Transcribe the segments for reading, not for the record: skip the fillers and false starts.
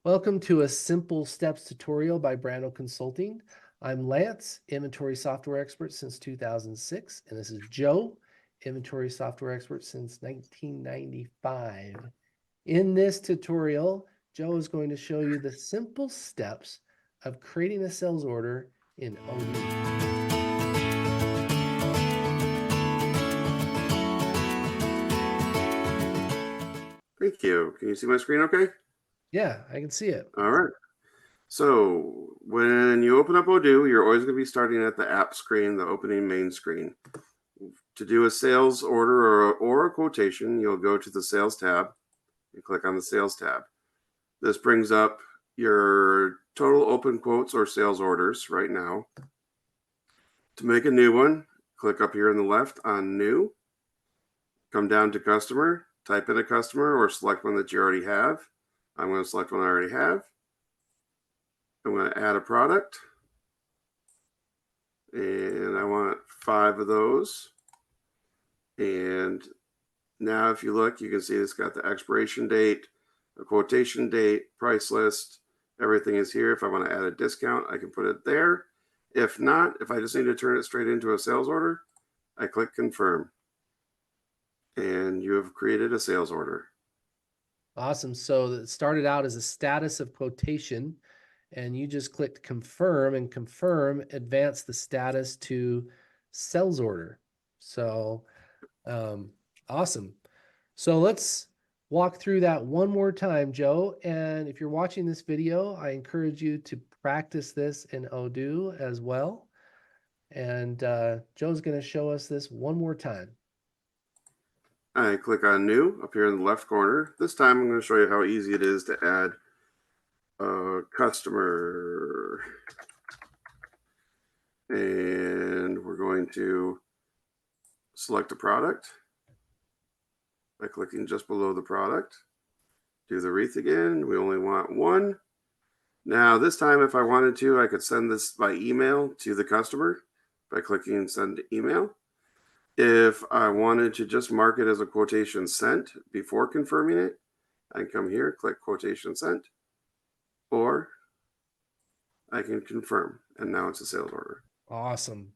Welcome to a simple steps tutorial by Brando Consulting. I'm Lance, inventory software expert since 2006, and this is Joe, inventory software expert since 1995. In this tutorial, Joe is going to show you the simple steps of creating a sales order in odoo. Thank you. Can you see my screen okay? Yeah, I can see it. All right. So when you open up Odoo, you're always going to be starting at the app screen, the opening main screen. To do a sales order or a quotation, you'll go to the sales tab and click on the sales tab. This brings up your total open quotes or sales orders right now. To make a new one, click up here on the left on new, come down to customer, type in a customer or select one that you already have. I'm going to select one I already have. I'm going to add a product, and I want 5 of those. And now if you look, you can see it's got the expiration date, a quotation date, price list, everything is here. If I want to add a discount, I can put it there. If not, if I just need to turn it straight into a sales order, I click confirm. And you have created a sales order. Awesome. So it started out as a status of quotation, and you just clicked confirm, and confirm advanced the status to sales order. So awesome. So let's walk through that one more time, Joe. And if you're watching this video, I encourage you to practice this in Odoo as well. And Joe's going to show us this one more time. I click on new up here in the left corner. This time I'm going to show you how easy it is to add a customer. And we're going to select a product by clicking just below the product. Do the wreath again. We only want one. Now this time, if I wanted to, I could send this by email to the customer by clicking send email. If I wanted to just mark it as a quotation sent before confirming it, I can come here, click quotation sent, or I can confirm, and now it's a sales order. Awesome.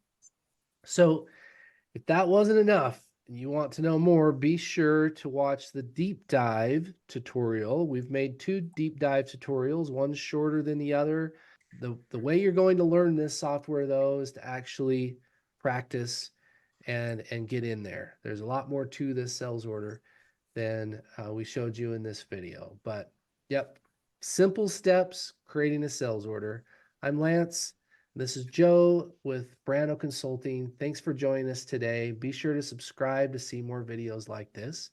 So if that wasn't enough and you want to know more, be sure to watch the deep dive tutorial. We've made 2 deep dive tutorials, one's shorter than the other. The way you're going to learn this software, though, is to actually practice and get in there. There's a lot more to this sales order than we showed you in this video. But yep, simple steps creating a sales order. I'm Lance. This is Joe with Brando Consulting. Thanks for joining us today. Be sure to subscribe to see more videos like this.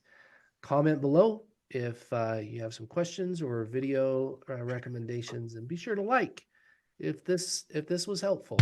Comment below if you have some questions or video recommendations, and be sure to like if this was helpful.